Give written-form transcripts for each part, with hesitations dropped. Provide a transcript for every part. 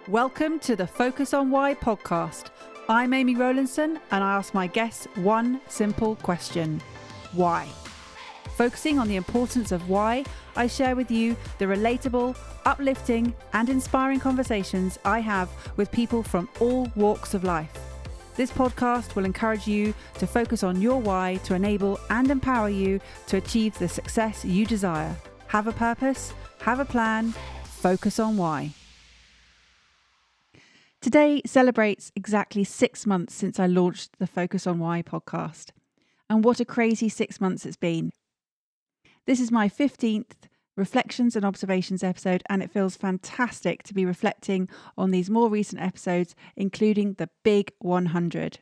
Welcome to the Focus on Why podcast. I'm Amy Rowlinson and I ask my guests one simple question. Why? Focusing on the importance of why, I share with you the relatable, uplifting and inspiring conversations I have with people from all walks of life. This podcast will encourage you to focus on your why to enable and empower you to achieve the success you desire. Have a purpose, have a plan, focus on why. Today celebrates exactly 6 months since I launched the Focus on Why podcast. And what a crazy 6 months it's been. This is my 15th Reflections and Observations episode, and it feels fantastic to be reflecting on these more recent episodes, including the Big 100.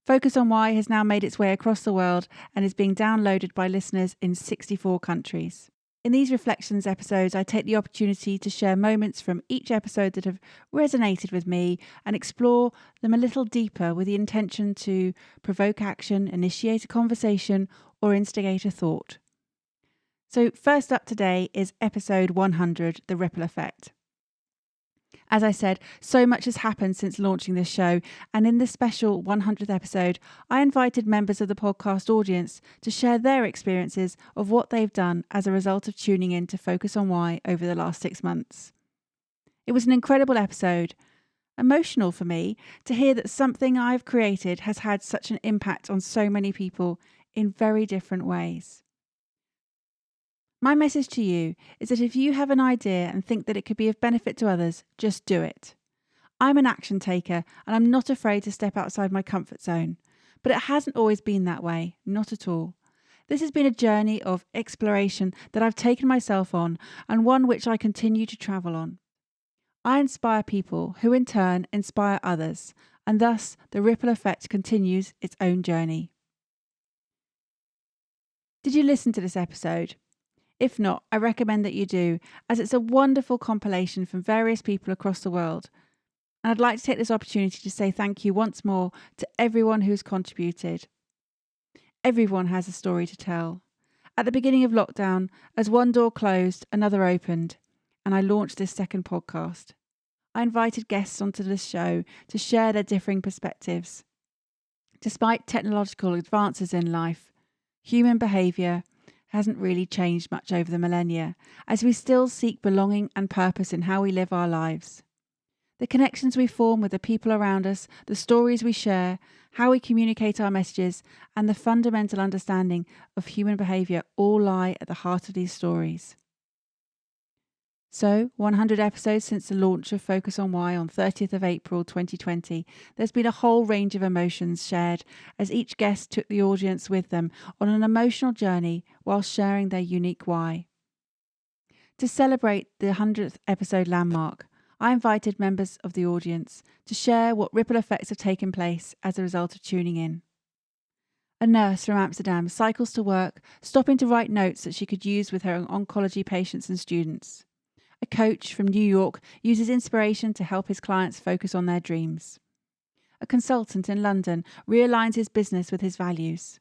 Focus on Why has now made its way across the world and is being downloaded by listeners in 64 countries. In these Reflections episodes, I take the opportunity to share moments from each episode that have resonated with me and explore them a little deeper with the intention to provoke action, initiate a conversation, or instigate a thought. So first up today is episode 100, The Ripple Effect. As I said, so much has happened since launching this show, and in this special 100th episode, I invited members of the podcast audience to share their experiences of what they've done as a result of tuning in to Focus on Why over the last 6 months. It was an incredible episode, emotional for me to hear that something I've created has had such an impact on so many people in very different ways. My message to you is that if you have an idea and think that it could be of benefit to others, just do it. I'm an action taker and I'm not afraid to step outside my comfort zone, but it hasn't always been that way, not at all. This has been a journey of exploration that I've taken myself on and one which I continue to travel on. I inspire people who in turn inspire others, and thus the ripple effect continues its own journey. Did you listen to this episode? If not, I recommend that you do, as it's a wonderful compilation from various people across the world. And I'd like to take this opportunity to say thank you once more to everyone who's contributed. Everyone has a story to tell. At the beginning of lockdown, as one door closed, another opened, and I launched this second podcast. I invited guests onto this show to share their differing perspectives. Despite technological advances in life, human behaviour hasn't really changed much over the millennia, as we still seek belonging and purpose in how we live our lives. The connections we form with the people around us, the stories we share, how we communicate our messages, and the fundamental understanding of human behaviour all lie at the heart of these stories. So, 100 episodes since the launch of Focus on Why on 30th of April 2020, there's been a whole range of emotions shared as each guest took the audience with them on an emotional journey while sharing their unique why. To celebrate the 100th episode landmark, I invited members of the audience to share what ripple effects have taken place as a result of tuning in. A nurse from Amsterdam cycles to work, stopping to write notes that she could use with her oncology patients and students. A coach from New York uses inspiration to help his clients focus on their dreams. A consultant in London realigns his business with his values.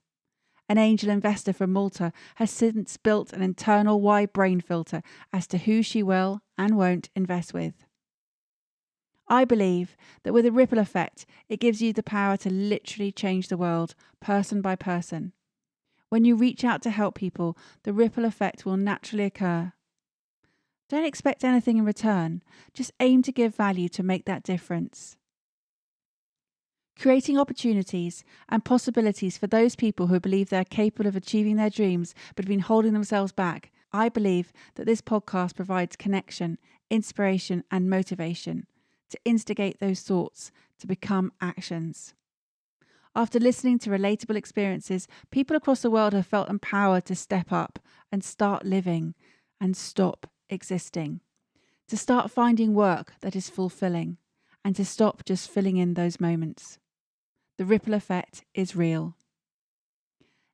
An angel investor from Malta has since built an internal why brain filter as to who she will and won't invest with. I believe that with a ripple effect, it gives you the power to literally change the world, person by person. When you reach out to help people, the ripple effect will naturally occur. Don't expect anything in return, just aim to give value to make that difference. Creating opportunities and possibilities for those people who believe they're capable of achieving their dreams but have been holding themselves back, I believe that this podcast provides connection, inspiration and motivation to instigate those thoughts to become actions. After listening to relatable experiences, people across the world have felt empowered to step up and start living and stop existing, to start finding work that is fulfilling, and to stop just filling in those moments. The ripple effect is real.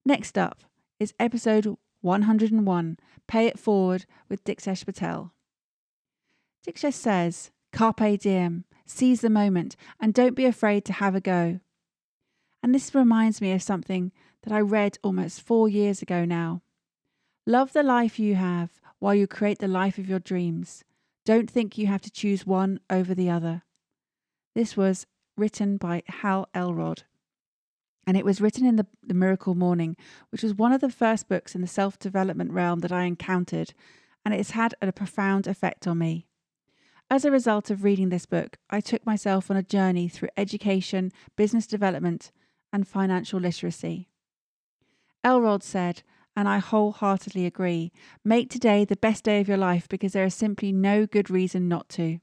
Next up is episode 101, Pay It Forward with Diksesh Patel. Diksesh says, Carpe diem, seize the moment, and don't be afraid to have a go. And this reminds me of something that I read almost 4 years ago now. Love the life you have while you create the life of your dreams. Don't think you have to choose one over the other. This was written by Hal Elrod. And it was written in the Miracle Morning, which was one of the first books in the self-development realm that I encountered, and it has had a profound effect on me. As a result of reading this book, I took myself on a journey through education, business development, and financial literacy. Elrod said, and I wholeheartedly agree, make today the best day of your life because there is simply no good reason not to.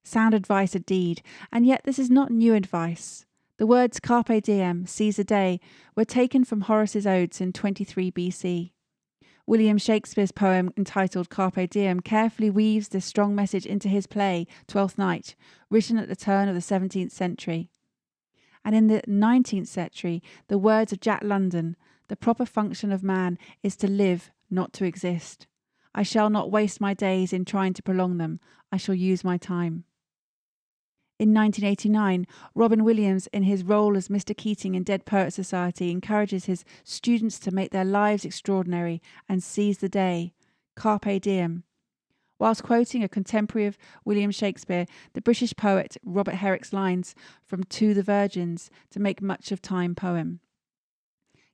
Sound advice indeed, and yet this is not new advice. The words carpe diem, seize the day, were taken from Horace's Odes in 23 BC. William Shakespeare's poem entitled Carpe Diem carefully weaves this strong message into his play, Twelfth Night, written at the turn of the 17th century. And in the 19th century, the words of Jack London, the proper function of man is to live, not to exist. I shall not waste my days in trying to prolong them. I shall use my time. In 1989, Robin Williams, in his role as Mr. Keating in Dead Poets Society, encourages his students to make their lives extraordinary and seize the day, carpe diem. Whilst quoting a contemporary of William Shakespeare, the British poet Robert Herrick's lines from To the Virgins to Make Much of Time poem.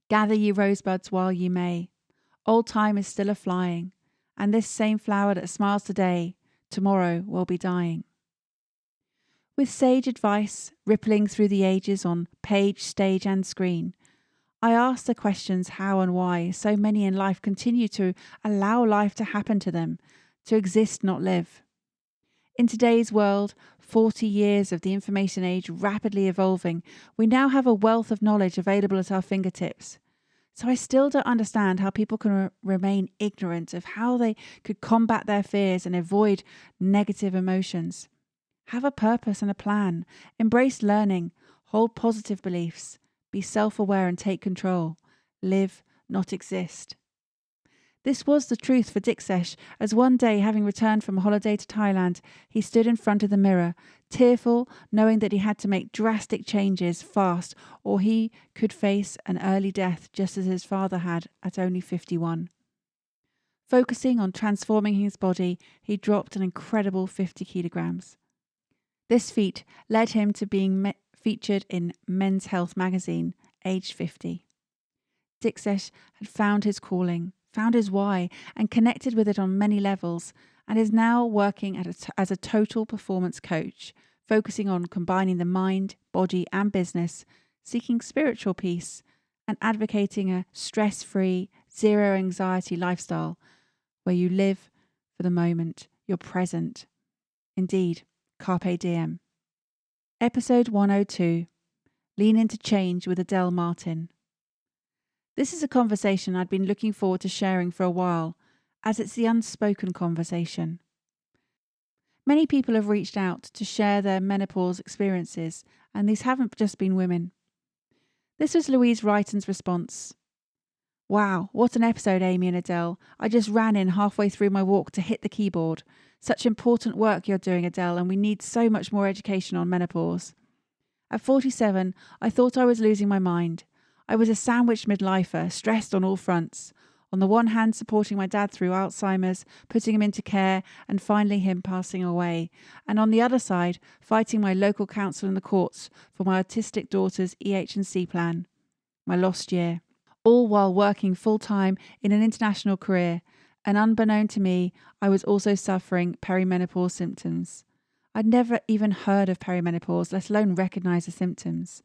Gather ye rosebuds while ye may. Old time is still a-flying, and this same flower that smiles today, tomorrow will be dying. With sage advice rippling through the ages on page, stage and screen, I ask the questions how and why so many in life continue to allow life to happen to them, to exist, not live. In today's world, 40 years of the information age rapidly evolving, we now have a wealth of knowledge available at our fingertips. So I still don't understand how people can remain ignorant of how they could combat their fears and avoid negative emotions. Have a purpose and a plan. Embrace learning. Hold positive beliefs. Be self-aware and take control. Live, not exist. This was the truth for Diksesh, as one day, having returned from a holiday to Thailand, he stood in front of the mirror, tearful, knowing that he had to make drastic changes fast, or he could face an early death just as his father had at only 51. Focusing on transforming his body, he dropped an incredible 50 kilograms. This feat led him to being featured in Men's Health magazine, aged 50. Diksesh had found his calling, found his why, and connected with it on many levels, and is now working as a total performance coach, focusing on combining the mind, body, and business, seeking spiritual peace, and advocating a stress-free, zero-anxiety lifestyle where you live for the moment, you're present. Indeed, carpe diem. Episode 102, Lean into Change with Adelle Martin. This is a conversation I'd been looking forward to sharing for a while, as it's the unspoken conversation. Many people have reached out to share their menopause experiences, and these haven't just been women. This was Louise Righton's response. Wow, what an episode, Amy and Adelle. I just ran in halfway through my walk to hit the keyboard. Such important work you're doing, Adelle, and we need so much more education on menopause. At 47, I thought I was losing my mind. I was a sandwiched midlifer, stressed on all fronts. On the one hand, supporting my dad through Alzheimer's, putting him into care, and finally him passing away. And on the other side, fighting my local council in the courts for my autistic daughter's EH&C plan. My lost year. All while working full-time in an international career. And unbeknown to me, I was also suffering perimenopause symptoms. I'd never even heard of perimenopause, let alone recognise the symptoms.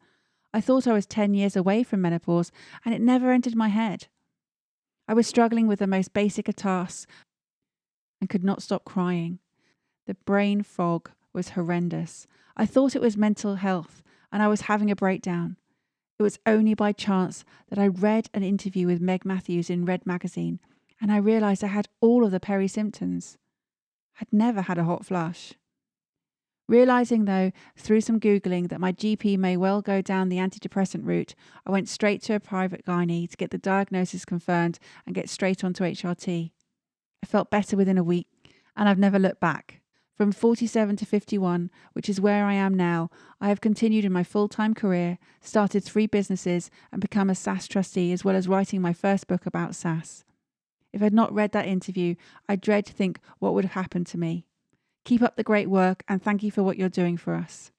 I thought I was 10 years away from menopause, and it never entered my head. I was struggling with the most basic of tasks and could not stop crying. The brain fog was horrendous. I thought it was mental health, and I was having a breakdown. It was only by chance that I read an interview with Meg Matthews in Red magazine, and I realised I had all of the peri symptoms. I'd never had a hot flush. Realising, though, through some Googling that my GP may well go down the antidepressant route, I went straight to a private gynae to get the diagnosis confirmed and get straight onto HRT. I felt better within a week, and I've never looked back. From 47 to 51, which is where I am now, I have continued in my full-time career, started 3 businesses, and become a SAS trustee, as well as writing my first book about SAS. If I'd not read that interview, I dread to think what would have happened to me. Keep up the great work and thank you for what you're doing for us."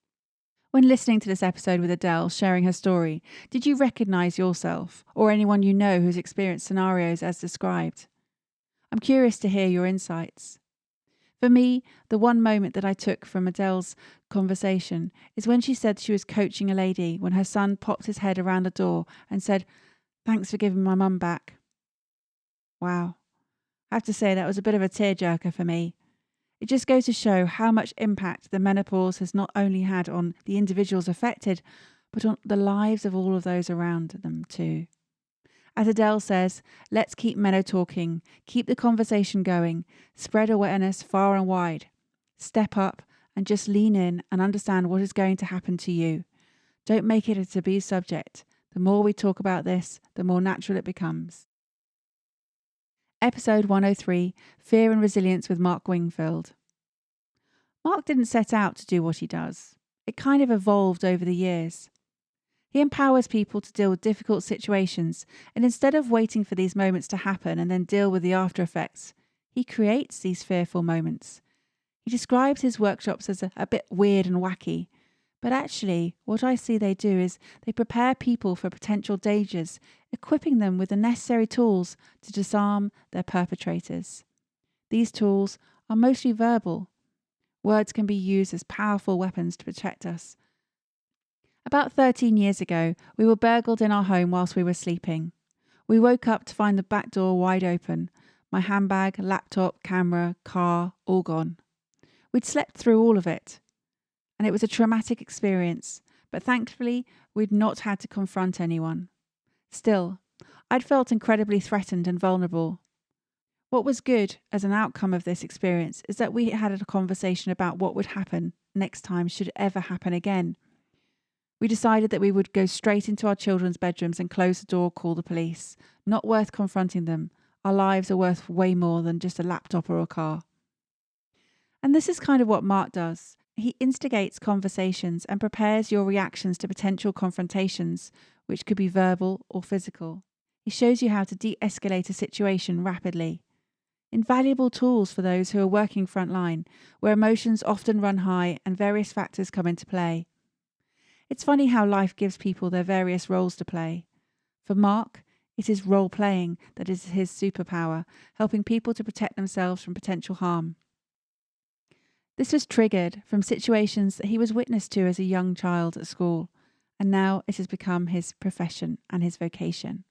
When listening to this episode with Adelle sharing her story, did you recognise yourself or anyone you know who's experienced scenarios as described? I'm curious to hear your insights. For me, the one moment that I took from Adelle's conversation is when she said she was coaching a lady when her son popped his head around the door and said, "Thanks for giving my mum back." Wow. I have to say that was a bit of a tearjerker for me. It just goes to show how much impact the menopause has not only had on the individuals affected, but on the lives of all of those around them too. As Adelle says, let's keep meno talking, keep the conversation going, spread awareness far and wide. Step up and just lean in and understand what is going to happen to you. Don't make it a taboo subject. The more we talk about this, the more natural it becomes. Episode 103, Fear and Resilience with Mark Wingfield. Mark didn't set out to do what he does. It kind of evolved over the years. He empowers people to deal with difficult situations, and instead of waiting for these moments to happen and then deal with the after effects, he creates these fearful moments. He describes his workshops as a bit weird and wacky, but actually what I see they do is they prepare people for potential dangers, equipping them with the necessary tools to disarm their perpetrators. These tools are mostly verbal. Words can be used as powerful weapons to protect us. About 13 years ago, we were burgled in our home whilst we were sleeping. We woke up to find the back door wide open, my handbag, laptop, camera, car, all gone. We'd slept through all of it, and it was a traumatic experience, but thankfully we'd not had to confront anyone. Still, I'd felt incredibly threatened and vulnerable. What was good as an outcome of this experience is that we had a conversation about what would happen next time should it ever happen again. We decided that we would go straight into our children's bedrooms and close the door, call the police. Not worth confronting them. Our lives are worth way more than just a laptop or a car. And this is kind of what Mark does. He instigates conversations and prepares your reactions to potential confrontations, which could be verbal or physical. He shows you how to de-escalate a situation rapidly. Invaluable tools for those who are working frontline, where emotions often run high and various factors come into play. It's funny how life gives people their various roles to play. For Mark, it is role-playing that is his superpower, helping people to protect themselves from potential harm. This was triggered from situations that he was witness to as a young child at school, and now it has become his profession and his vocation.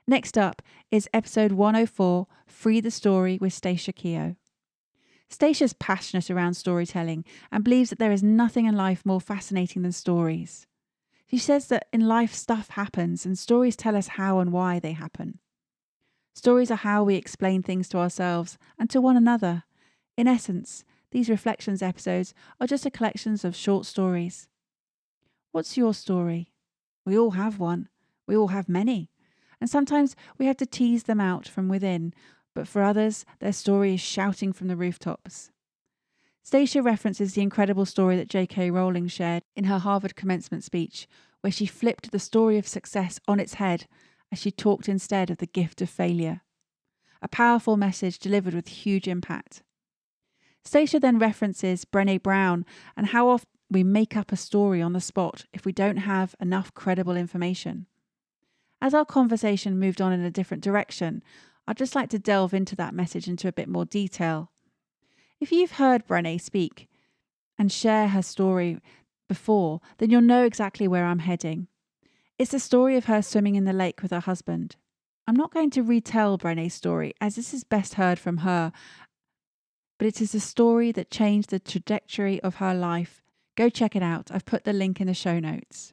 Next up is episode 104, Free the Story with Stacia Keogh. Stacia's passionate around storytelling and believes that there is nothing in life more fascinating than stories. She says that in life stuff happens and stories tell us how and why they happen. Stories are how we explain things to ourselves and to one another. In essence, these reflections episodes are just a collection of short stories. What's your story? We all have one. We all have many. And sometimes we have to tease them out from within, but for others, their story is shouting from the rooftops. Stacia references the incredible story that J.K. Rowling shared in her Harvard commencement speech, where she flipped the story of success on its head as she talked instead of the gift of failure. A powerful message delivered with huge impact. Stacia then references Brené Brown and how often we make up a story on the spot if we don't have enough credible information. As our conversation moved on in a different direction, I'd just like to delve into that message into a bit more detail. If you've heard Brené speak and share her story before, then you'll know exactly where I'm heading. It's the story of her swimming in the lake with her husband. I'm not going to retell Brené's story, as this is best heard from her, but it is a story that changed the trajectory of her life. Go check it out. I've put the link in the show notes.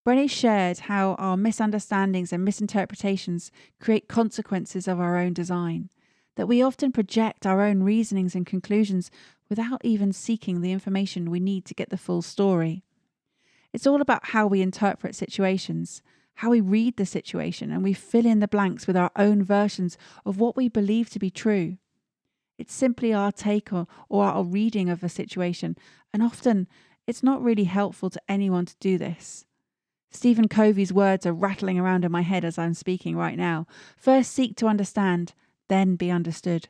Brené shared how our misunderstandings and misinterpretations create consequences of our own design, that we often project our own reasonings and conclusions without even seeking the information we need to get the full story. It's all about how we interpret situations, how we read the situation, and we fill in the blanks with our own versions of what we believe to be true. It's simply our take or our reading of a situation, and often it's not really helpful to anyone to do this. Stephen Covey's words are rattling around in my head as I'm speaking right now. First seek to understand, then be understood.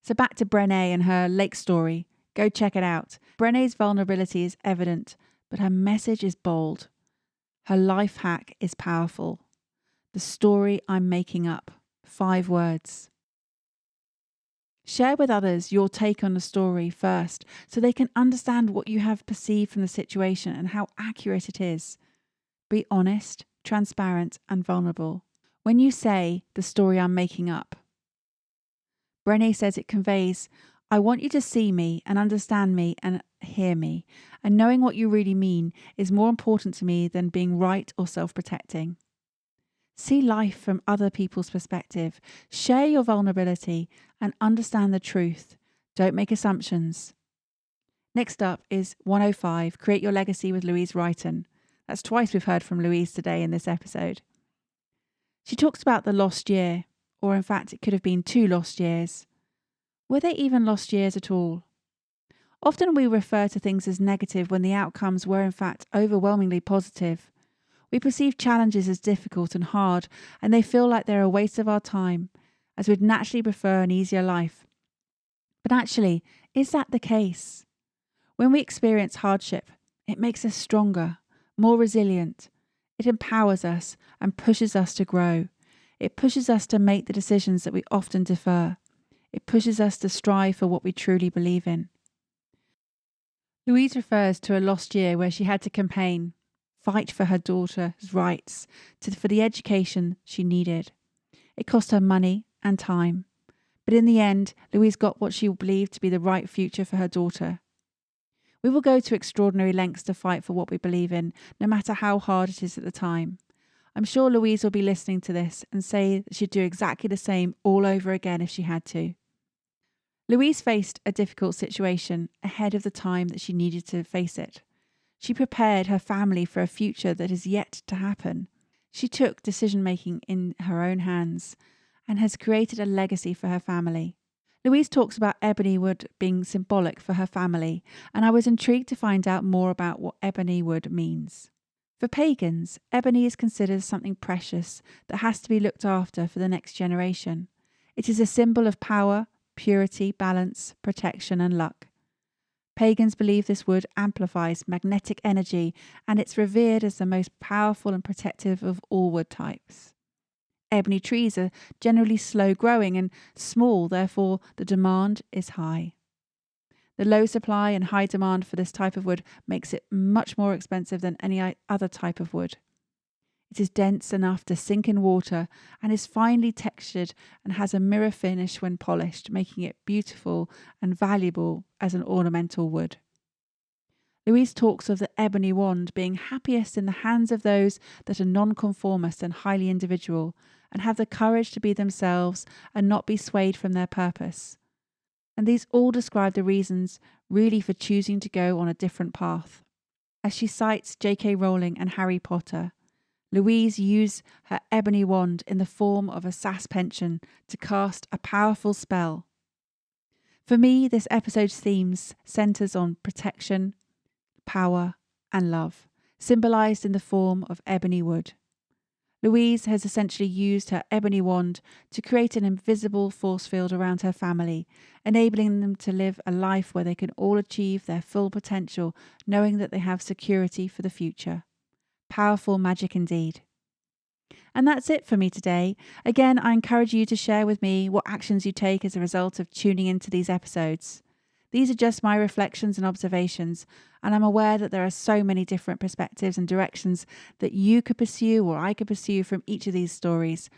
So back to Brené and her lake story. Go check it out. Brené's vulnerability is evident, but her message is bold. Her life hack is powerful. The story I'm making up. 5 words. Share with others your take on the story first so they can understand what you have perceived from the situation and how accurate it is. Be honest, transparent, and vulnerable. When you say the story I'm making up, Brené says it conveys, I want you to see me and understand me and hear me, and knowing what you really mean is more important to me than being right or self-protecting. See life from other people's perspective. Share your vulnerability and understand the truth. Don't make assumptions. Next up is 105, Create Your Legacy with Louise Righton. That's twice we've heard from Louise today in this episode. She talks about the lost year, or in fact it could have been 2 lost years. Were they even lost years at all? Often we refer to things as negative when the outcomes were in fact overwhelmingly positive. We perceive challenges as difficult and hard, and they feel like they're a waste of our time, as we'd naturally prefer an easier life. But actually, is that the case? When we experience hardship, it makes us stronger, more resilient. It empowers us and pushes us to grow. It pushes us to make the decisions that we often defer. It pushes us to strive for what we truly believe in. Louise refers to a lost year where she had to campaign, fight for her daughter's rights, for the education she needed. It cost her money and time. But in the end, Louise got what she believed to be the right future for her daughter. We will go to extraordinary lengths to fight for what we believe in, no matter how hard it is at the time. I'm sure Louise will be listening to this and say that she'd do exactly the same all over again if she had to. Louise faced a difficult situation ahead of the time that she needed to face it. She prepared her family for a future that is yet to happen. She took decision-making in her own hands and has created a legacy for her family. Louise talks about Ebony Wood being symbolic for her family, and I was intrigued to find out more about what Ebony Wood means. For pagans, ebony is considered something precious that has to be looked after for the next generation. It is a symbol of power, purity, balance, protection, and luck. Pagans believe this wood amplifies magnetic energy, and it's revered as the most powerful and protective of all wood types. Ebony trees are generally slow growing and small, therefore the demand is high. The low supply and high demand for this type of wood makes it much more expensive than any other type of wood. It is dense enough to sink in water and is finely textured and has a mirror finish when polished, making it beautiful and valuable as an ornamental wood. Louise talks of the ebony wand being happiest in the hands of those that are nonconformist and highly individual and have the courage to be themselves and not be swayed from their purpose. And these all describe the reasons really for choosing to go on a different path. As she cites J.K. Rowling and Harry Potter, Louise used her ebony wand in the form of a SAS pension to cast a powerful spell. For me, this episode's themes centres on protection, power, and love, symbolised in the form of ebony wood. Louise has essentially used her ebony wand to create an invisible force field around her family, enabling them to live a life where they can all achieve their full potential, knowing that they have security for the future. Powerful magic indeed. And that's it for me today. Again, I encourage you to share with me what actions you take as a result of tuning into these episodes. These are just my reflections and observations, and I'm aware that there are so many different perspectives and directions that you could pursue or I could pursue from each of these stories.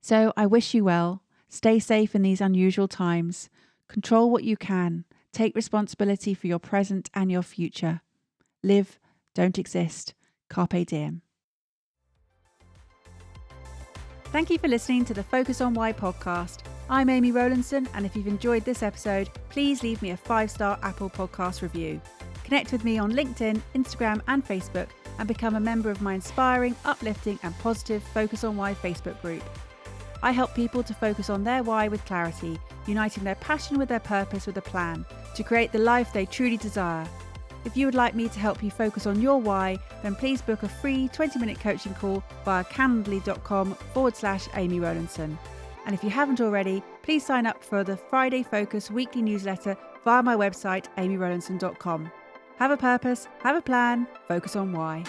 So I wish you well. Stay safe in these unusual times. Control what you can. Take responsibility for your present and your future. Live, don't exist. Carpe diem. Thank you for listening to the Focus on Why podcast. I'm Amy Rowlinson, and if you've enjoyed this episode, please leave me a 5-star Apple Podcast review. Connect with me on LinkedIn, Instagram and Facebook, and become a member of my inspiring, uplifting and positive Focus on Why Facebook group. I help people to focus on their why with clarity, uniting their passion with their purpose with a plan to create the life they truly desire. If you would like me to help you focus on your why, then please book a free 20-minute coaching call via calendly.com/Amy Rowlinson. And if you haven't already, please sign up for the Friday Focus weekly newsletter via my website, amyrowlinson.com. Have a purpose, have a plan, focus on why.